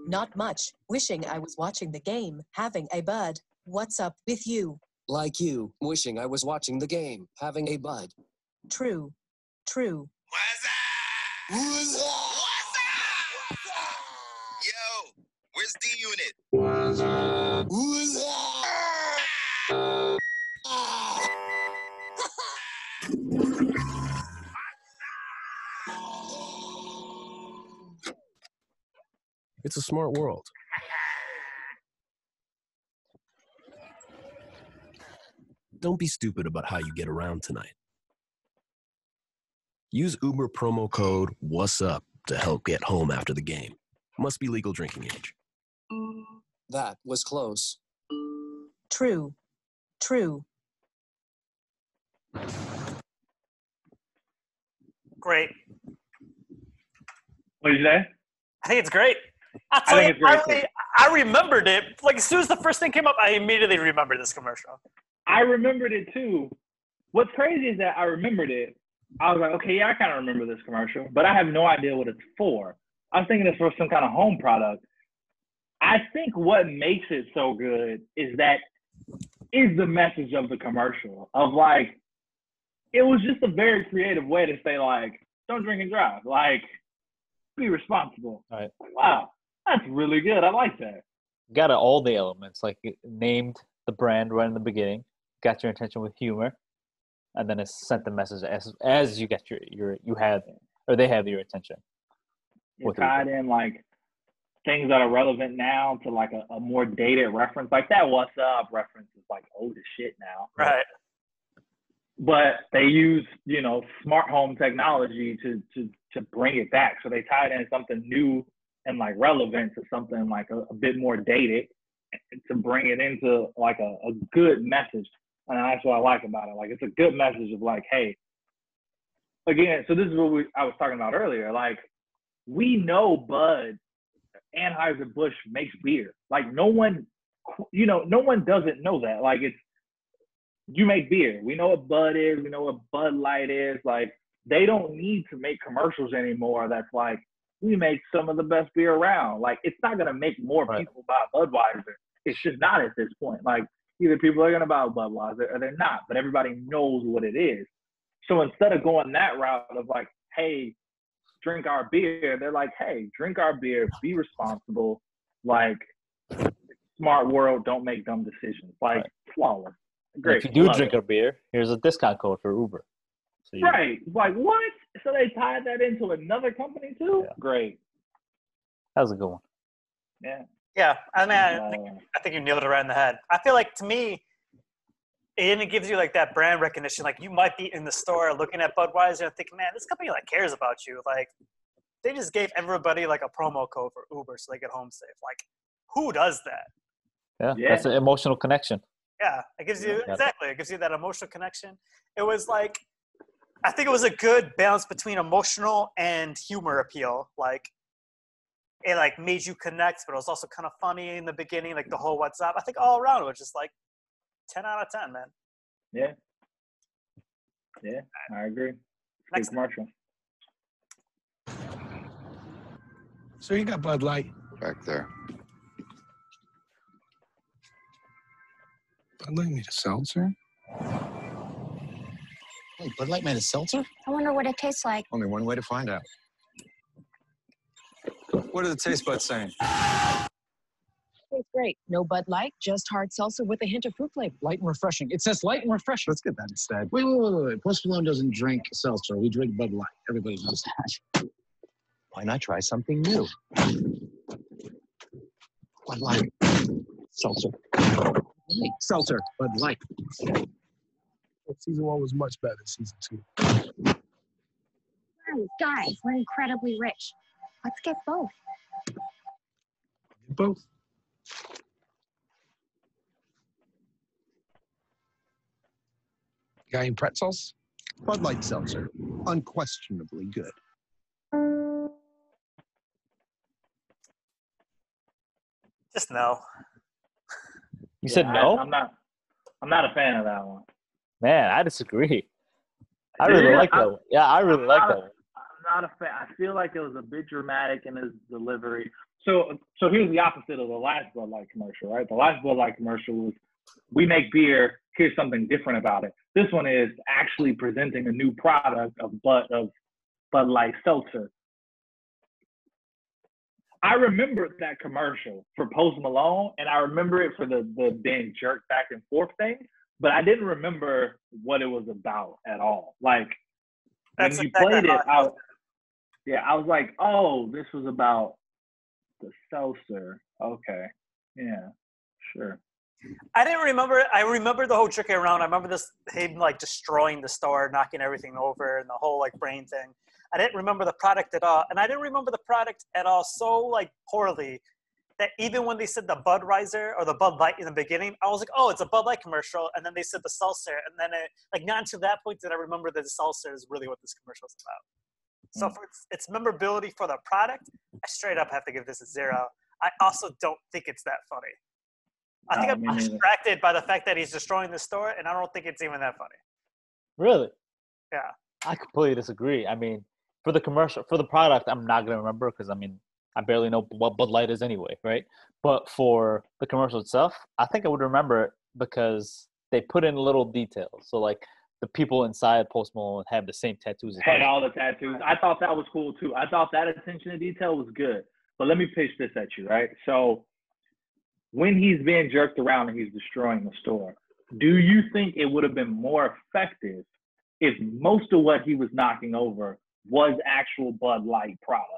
Not much. Wishing I was watching the game, having a bud. What's up with you? Like you, wishing I was watching the game, having a bud. True. True. Yo, where's D-Unit? It's a smart world. Don't be stupid about how you get around tonight. Use Uber promo code WHATSUP to help get home after the game. Must be legal drinking age. That was close. True. True. Great. What did you say? I think it's great. I think it's great. I remembered it. Like, as soon as the first thing came up, I immediately remembered this commercial. I remembered it too. What's crazy is that I remembered it. I was like, okay, yeah, I kind of remember this commercial, but I have no idea what it's for. I was thinking it's for some kind of home product. I think what makes it so good is the message of the commercial of like, it was just a very creative way to say like, don't drink and drive. Like, be responsible. All right. Wow, that's really good. I like that. Got all the elements, like it named the brand right in the beginning, got your attention with humor, and then it sent the message as you get they have your attention. It tied in like things that are relevant now to like a more dated reference. Like that "What's Up" reference is like old as shit now. Right. But they use, smart home technology to bring it back. So they tied in something new and like relevant to something like a bit more dated to bring it into like a good message. And that's what I like about it. Like, it's a good message of like, hey, again, so this is what I was talking about earlier. Like, we know Bud, Anheuser-Busch makes beer. Like, no one doesn't know that. Like, you make beer. We know what Bud is. We know what Bud Light is. Like, they don't need to make commercials anymore that's like, we make some of the best beer around. Like, it's not going to make more people buy Budweiser. It should not at this point. Like, either people are going to buy Budweiser or they're not, but everybody knows what it is. So instead of going that route of like, hey, drink our beer, they're like, hey, drink our beer, be responsible, like, smart world, don't make dumb decisions. Like, flawless. Great. If you do drink our beer, here's a discount code for Uber. So right. Like, what? So they tied that into another company too? Yeah. Great. That was a good one. Yeah. Yeah. I mean, I think you nailed it right in the head. I feel like, to me, it gives you like that brand recognition. Like, you might be in the store looking at Budweiser and thinking, man, this company like cares about you. Like, they just gave everybody like a promo code for Uber so they get home safe. Like, who does that? Yeah. That's an emotional connection. Yeah, it gives you it gives you that emotional connection. It was like, I think it was a good balance between emotional and humor appeal. Like, it like made you connect, but it was also kind of funny in the beginning, like the whole "What's Up." I think all around it was just like 10 out of 10, man. Yeah. Yeah, I agree. Next commercial. So you got Bud Light back there. Bud Light made a seltzer? Hey, Bud Light made a seltzer? I wonder what it tastes like. Only one way to find out. What are the taste buds saying? Tastes great. No Bud Light, just hard seltzer with a hint of fruit flavor. Light and refreshing. It says light and refreshing. Let's get that instead. Wait. Post Malone doesn't drink seltzer. We drink Bud Light. Everybody knows that. Why not try something new? Bud Light. Seltzer. Seltzer. Bud Light. Season 1 was much better than season 2. Guys, we're incredibly rich. Let's get both. Both. Got any pretzels? Bud Light Seltzer. Unquestionably good. Just no. You said no? I'm not a fan of that one. Man, I disagree. I really like that one. Yeah, I really like that one. I'm not a fan. I feel like it was a bit dramatic in his delivery. So here's the opposite of the last Bud Light commercial, right? The last Bud Light commercial was, we make beer, here's something different about it. This one is actually presenting a new product of Bud Light Seltzer. I remember that commercial for Post Malone, and I remember it for the being jerked back and forth thing, but I didn't remember what it was about at all. Like, when you played it, I was like, oh, this was about the seltzer. Okay. Yeah, sure. I didn't remember. I remember the whole jerking around. I remember him like destroying the store, knocking everything over, and the whole like brain thing. I didn't remember the product at all, and I didn't remember the product at all so like poorly that even when they said the Budweiser or the Bud Light in the beginning, I was like, oh, it's a Bud Light commercial, and then they said the seltzer, and then like not until that point did I remember that the seltzer is really what this commercial is about. So for its memorability for the product, I straight up have to give this a 0. I also don't think it's that funny. I think I'm distracted by the fact that he's destroying the store, and I don't think it's even that funny. Really? Yeah. I completely disagree. I mean, for the commercial, for the product, I'm not going to remember because, I mean, I barely know what Bud Light is anyway, right? But for the commercial itself, I think I would remember it because they put in little details. So, like, the people inside Post Malone have the same tattoos as had all the tattoos. I thought that was cool, too. I thought that attention to detail was good. But let me pitch this at you, right? So, when he's being jerked around and he's destroying the store, do you think it would have been more effective if most of what he was knocking over was actual Bud Light products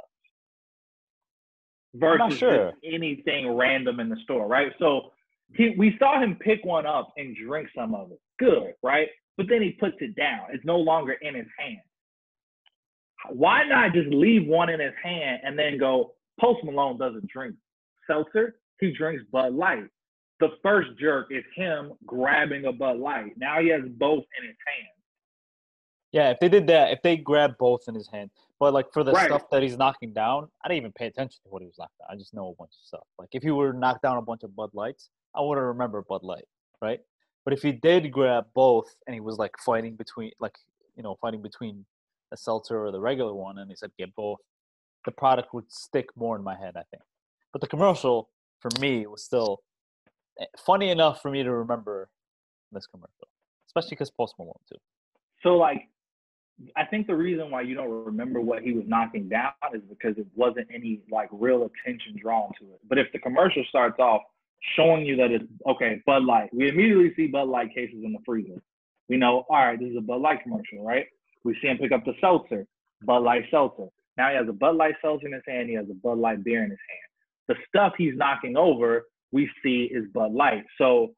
versus just anything random in the store, right? So we saw him pick one up and drink some of it. Good, right? But then he puts it down. It's no longer in his hand. Why not just leave one in his hand and then go, Post Malone doesn't drink seltzer. He drinks Bud Light. The first jerk is him grabbing a Bud Light. Now he has both in his hand. Yeah, if they did that, if they grabbed both in his hand, but like for the stuff that he's knocking down, I didn't even pay attention to what he was knocking down. I just know a bunch of stuff. Like if he were to knock down a bunch of Bud Lights, I would have remembered Bud Light, right? But if he did grab both and he was like fighting between the seltzer or the regular one, and he said get both, the product would stick more in my head, I think. But the commercial for me was still funny enough for me to remember this commercial, especially because Post Malone too. So like, I think the reason why you don't remember what he was knocking down is because it wasn't any like real attention drawn to it. But if the commercial starts off showing you that it's okay, Bud Light, we immediately see Bud Light cases in the freezer. We know, all right, this is a Bud Light commercial, right? We see him pick up the seltzer, Bud Light seltzer. Now he has a Bud Light seltzer in his hand. He has a Bud Light beer in his hand. The stuff he's knocking over, we see is Bud Light. So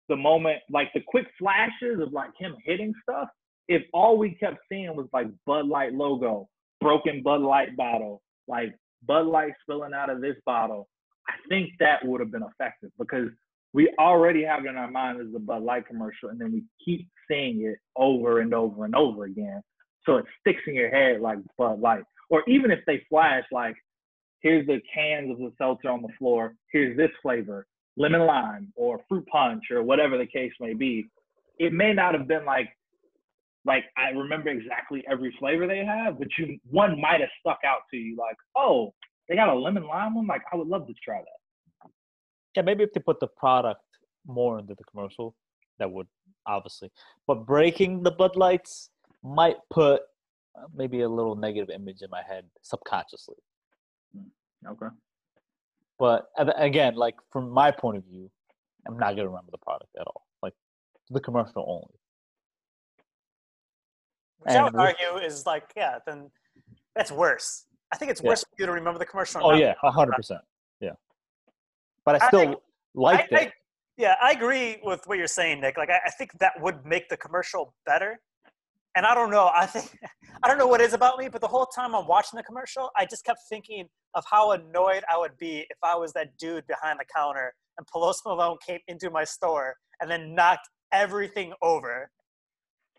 the moment, like the quick flashes of like him hitting stuff, if all we kept seeing was like Bud Light logo, broken Bud Light bottle, like Bud Light spilling out of this bottle, I think that would have been effective because we already have it in our mind as a Bud Light commercial, and then we keep seeing it over and over and over again. So it sticks in your head like Bud Light. Or even if they flash like, here's the cans of the seltzer on the floor, here's this flavor, lemon lime or fruit punch or whatever the case may be, it may not have been like I remember exactly every flavor they have, but one might have stuck out to you like, oh, they got a lemon lime one? Like, I would love to try that. Yeah, maybe if they put the product more into the commercial, that would obviously. But breaking the Bud Lights might put maybe a little negative image in my head subconsciously. Okay. But again, like from my point of view, I'm not gonna remember the product at all. Like the commercial only. Which I would argue is like, yeah, then that's worse. I think it's worse for you to remember the commercial. Oh yeah, 100%. Yeah. But I still liked it. I agree with what you're saying, Nick. Like I think that would make the commercial better. And I don't know. I don't know what it is about me, but the whole time I'm watching the commercial, I just kept thinking of how annoyed I would be if I was that dude behind the counter and Post Malone came into my store and then knocked everything over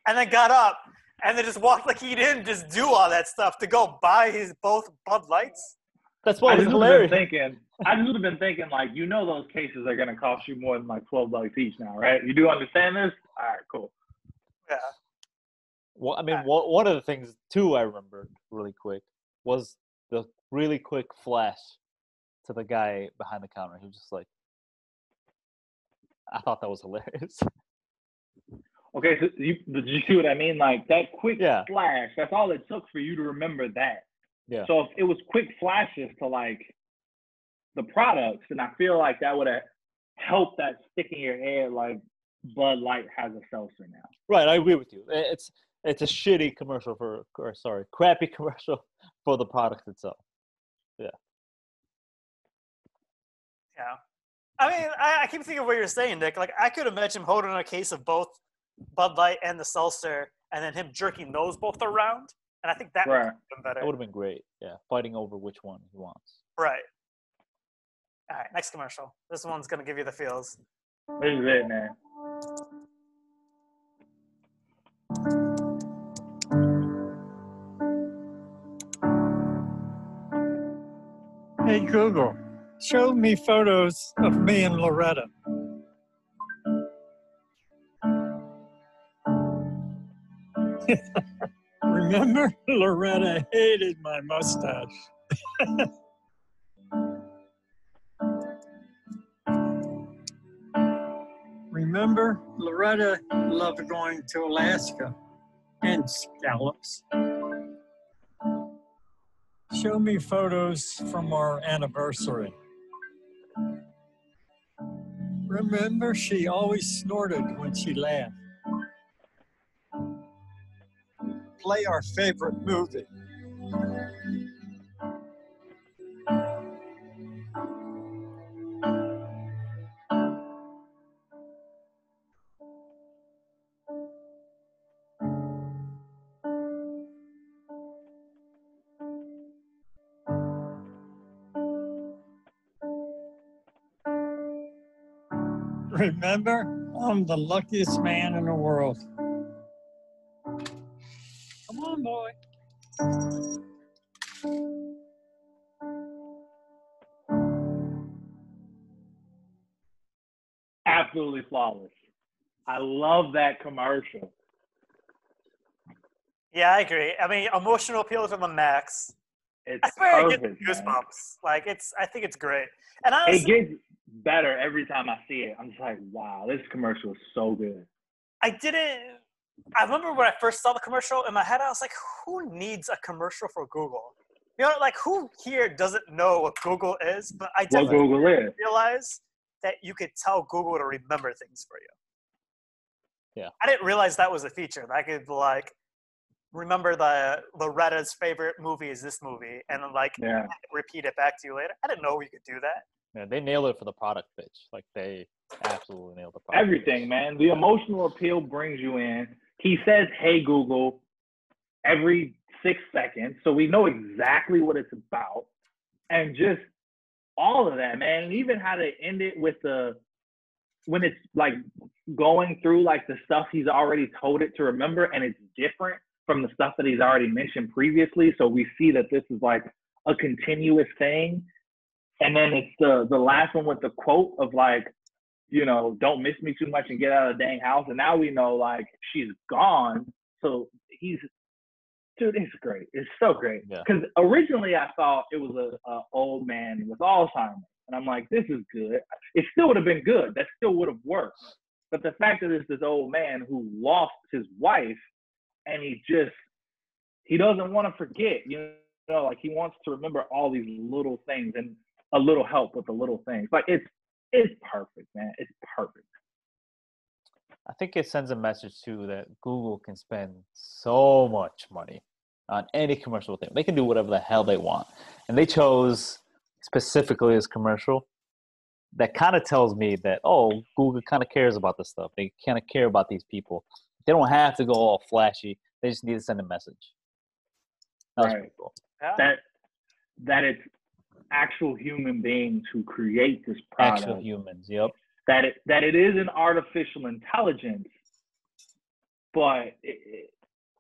and then got up and then just walked like he didn't just do all that stuff to go buy his both Bud Lights. That's what was hilarious. I just would have been thinking, like, those cases are going to cost you more than like $12 each now, right? You do understand this? All right, cool. Yeah. Well, I mean, one of the things too I remembered really quick was the really quick flash to the guy behind the counter. He was just like, I thought that was hilarious. Okay, so did you see what I mean? Like that quick flash, that's all it took for you to remember that. Yeah. So if it was quick flashes to like the products, then I feel like that would have helped that stick in your head like Bud Light has a seltzer now. Right, I agree with you. It's a shitty commercial crappy commercial for the product itself. Yeah. Yeah. I mean, I keep thinking of what you're saying, Nick. Like, I could imagine him holding a case of both Bud Light and the seltzer, and then him jerking those both around. And I think that would have been better. That would have been great. Yeah, fighting over which one he wants. Right. All right, next commercial. This one's going to give you the feels. This is it, man. Hey, Google, show me photos of me and Loretta. Remember, Loretta hated my mustache. Remember, Loretta loved going to Alaska and scallops. Show me photos from our anniversary. Remember, she always snorted when she laughed. Play our favorite movie. Remember, I'm the luckiest man in the world. Come on, boy. Absolutely flawless. I love that commercial. Yeah, I agree. I mean, emotional appeal to the max. It's I swear I perfect, get goosebumps. Like, I think it's great. And it gets better every time I see it. I'm just like, wow, this commercial is so good. I remember when I first saw the commercial in my head, I was like, who needs a commercial for Google? You know, like, who here doesn't know what Google is? But I definitely realized that you could tell Google to remember things for you. Yeah. I didn't realize that was a feature. That I could, like, remember Loretta's favorite movie is this movie, and then, like, repeat it back to you later. I didn't know you could do that. Yeah, they nailed it for the product pitch. Like, they absolutely nailed the product Everything, pitch. man. The emotional appeal brings you in. He says, hey, Google, every 6 seconds, so we know exactly what it's about. And just all of that, man. And even how they end it with when it's, like, going through, like, the stuff he's already told it to remember, and it's different from the stuff that he's already mentioned previously. So we see that this is, like, a continuous thing. And then it's the last one with the quote of, like, you know, don't miss me too much and get out of the dang house. And now we know, like, she's gone. So dude, it's great. It's so great. Because originally I thought it was a old man with Alzheimer's. And I'm like, this is good. It still would have been good. That still would have worked. But the fact that it's this old man who lost his wife and he doesn't want to forget, you know, like he wants to remember all these little things and a little help with the little things. Like it's perfect, man. It's perfect. I think it sends a message too that Google can spend so much money on any commercial thing. They can do whatever the hell they want. And they chose specifically this commercial. That kind of tells me that, oh, Google kind of cares about this stuff. They kind of care about these people. They don't have to go all flashy. They just need to send a message. That was pretty cool. That it's actual human beings who create this product. Actual humans, yep. That it is an artificial intelligence, but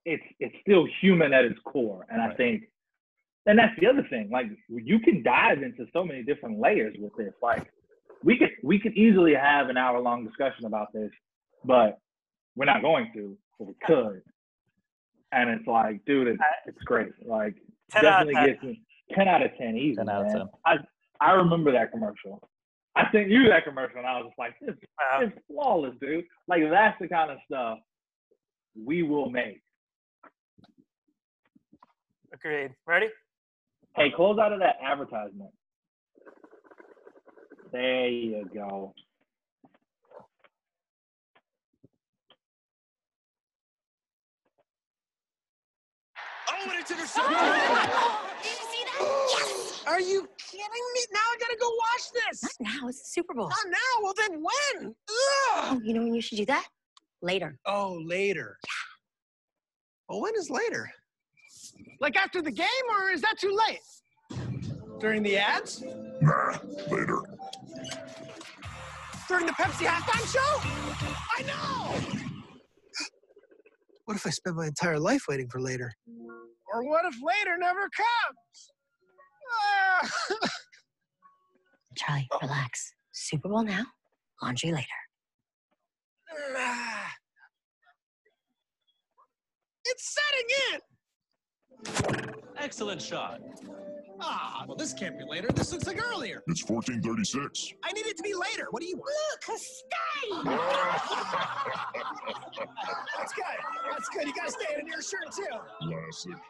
it's still human at its core. And I think And that's the other thing. Like, you can dive into so many different layers with this. Like, we could easily have an hour-long discussion about this, but we're not going to, but we could. And it's like, dude, it's great. Like, 10 definitely out of 10. gets me 10 out of 10 easy, 10 out of man. 10. I remember that commercial. I sent you that commercial, and I was just like, this is flawless, dude. Like, that's the kind of stuff we will make. Agreed. Ready? Hey, close out of that advertisement. There you go. Oh, and it's intercepted. Did you see that? Yes. Are you kidding me? Now I gotta go watch this. Not now. It's the Super Bowl. Not now. Well, then when? Ugh. Oh, you know when you should do that? Later. Oh, later. Yeah. Well, when is later? Like after the game, or is that too late? During the ads? Nah, later. During the Pepsi halftime show? I know! What if I spend my entire life waiting for later? Or what if later never comes? Charlie, relax. Super Bowl now, laundry later. It's setting in! Excellent shot. Ah, well, this can't be later. This looks like earlier. It's 14:36. I need it to be later. What do you want? Look, a stain! That's good. That's good. You gotta stay in your shirt, too. Classic.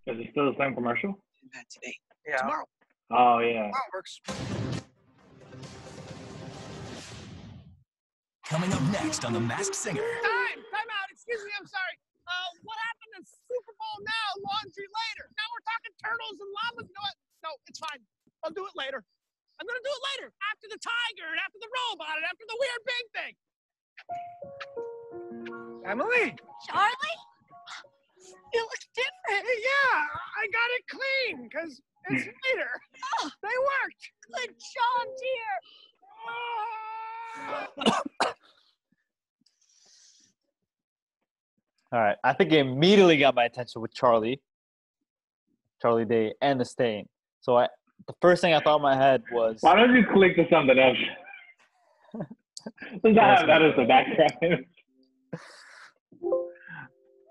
Is it still the same commercial? That today. Yeah. Tomorrow. Oh, yeah. Tomorrow works. Coming up next on The Masked Singer. Time out. Excuse me, I'm sorry. What happened to Super Bowl now, laundry later? Now we're talking turtles and llamas. You know what? No, it's fine. I'll do it later. I'm gonna do it later. After the tiger and after the robot and after the weird big thing. Emily? Charlie? You look different. Yeah, I got it clean because it's later. Oh, They worked. good job, dear. All right. I think it immediately got my attention with Charlie Day, and the stain. So the first thing I thought in my head was, why don't you click to something else? Does not have that as the background. All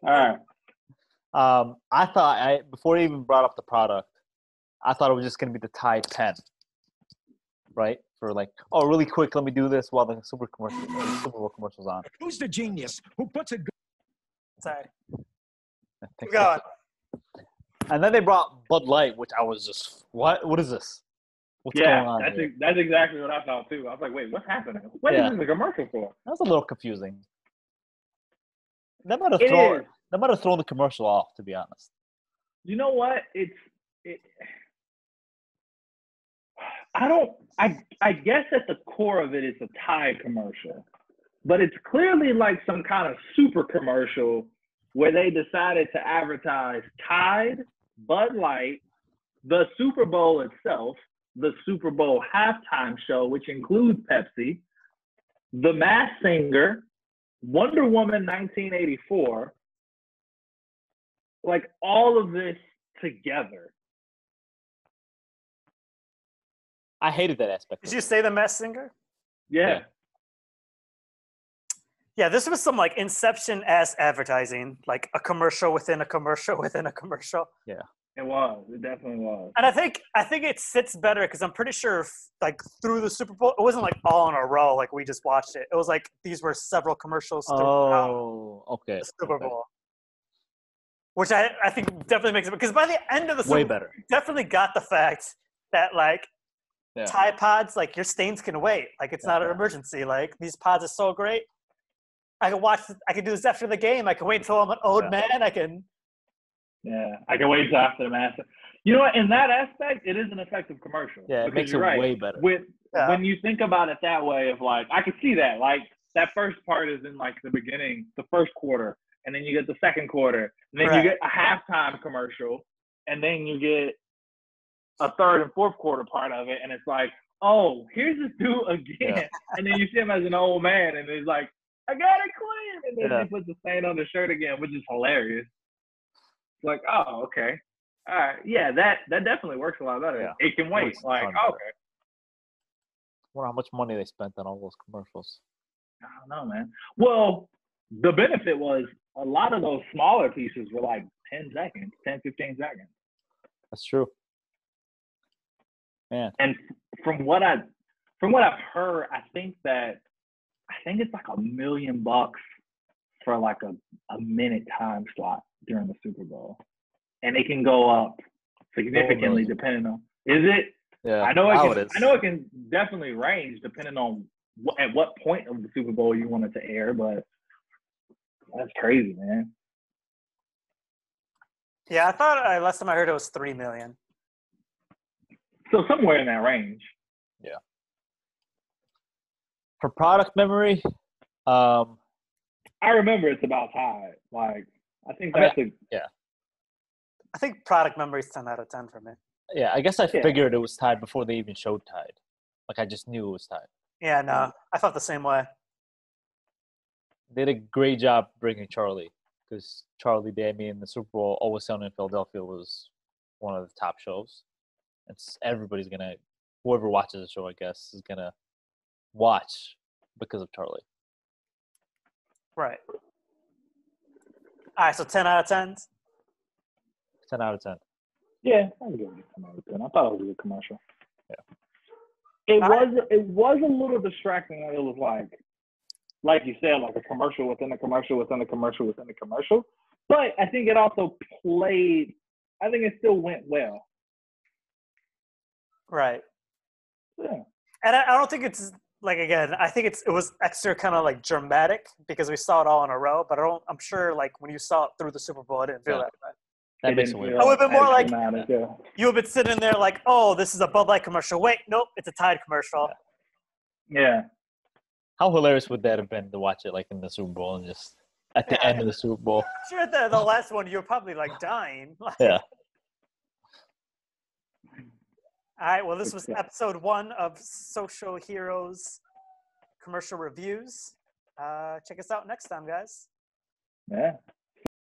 right. I thought before I even brought up the product, I thought it was just gonna be the Tide pen, right? For like, oh, really quick, let me do this while the Super Bowl commercial's on. Who's the genius who puts a Sorry. I think Keep going. And then they brought Bud Light, which I was just, what is this? What's going on here? That's exactly what I thought too. I was like, wait, what's happening? What is this a commercial for? That was a little confusing. They might have thrown the commercial off, to be honest. You know what? I guess at the core of it, it's a Tide commercial, but it's clearly like some kind of super commercial where they decided to advertise Tide, Bud Light, the Super Bowl itself, the Super Bowl halftime show, which includes Pepsi, The Masked Singer, Wonder Woman 1984, like all of this together. I hated that aspect. Did you say The Masked Singer? Yeah. Yeah, this was some like Inception-ass advertising, like a commercial within a commercial within a commercial. Yeah. It was. It definitely was. And I think it sits better because I'm pretty sure like through the Super Bowl, it wasn't like all in a row like we just watched it. It was like these were several commercials throughout okay. the Super Bowl. Which I think definitely makes it, because by the end of the Super Way Bowl, better. you definitely got the fact that like Tide Pods, like your stains can wait. Like it's not an emergency. Like these pods are so great. I can do this after the game. I can wait until I'm an old man. I can wait until after the match. You know what? In that aspect, it is an effective commercial. Yeah, it makes it way better. When you think about it that way, of like, I could see that. Like that first part is in like the beginning, the first quarter, and then you get the second quarter, and then you get a halftime commercial, and then you get a third and fourth quarter part of it, and it's like, oh, here's this dude again, and then you see him as an old man, and it's like, I got it clean. And then Yeah. he puts the stain on the shirt again, which is hilarious. It's like, oh, okay. All right. Yeah, that definitely works a lot better. Yeah. It can wait. Works a Like, ton better. okay. I wonder how much money they spent on all those commercials. I don't know, man. Well, the benefit was a lot of those smaller pieces were like 10 seconds, 10, 15 seconds. That's true. Man. And from what I've heard, I think it's like $1 million for like a minute time slot during the Super Bowl. And it can go up significantly depending on, is it? Yeah. I know it can definitely range depending on at what point of the Super Bowl you want it to air, but that's crazy, man. Yeah, I thought last time I heard it was 3 million. So somewhere in that range. Yeah. For product memory, I remember it's about tied. Like, I think that's yeah. I think product memory is 10 out of 10 for me. Yeah, I guess I figured it was tied before they even showed tied. Like, I just knew it was tied. Yeah, no, I felt the same way. They did a great job bringing Charlie, because Charlie Day, in the Super Bowl, Always Sunny in Philadelphia was one of the top shows. Everybody's gonna, whoever watches the show, I guess, is gonna watch because of Charlie. Right. All right, so 10 out of 10? 10 out of 10. Yeah, I would give it a 10 out of 10. I thought it was a good commercial. Yeah. It was a little distracting. It was like you said, like a commercial within a commercial within a commercial within a commercial. But I think it also played. I think it still went well. Right. Yeah. And I don't think it's like, again, I think it was extra kind of like dramatic because we saw it all in a row. But I'm sure like when you saw it through the Super Bowl, I didn't feel that way. That makes it weird. I would have been more like, yeah. You would have been sitting there like, oh, this is a Bud Light commercial. Wait, nope, it's a Tide commercial. Yeah. How hilarious would that have been to watch it like in the Super Bowl and just at the end of the Super Bowl? Sure, at the last one, you were probably like dying. Yeah. All right, well, this was episode 1 of Social Heroes Commercial Reviews. Check us out next time, guys. Yeah.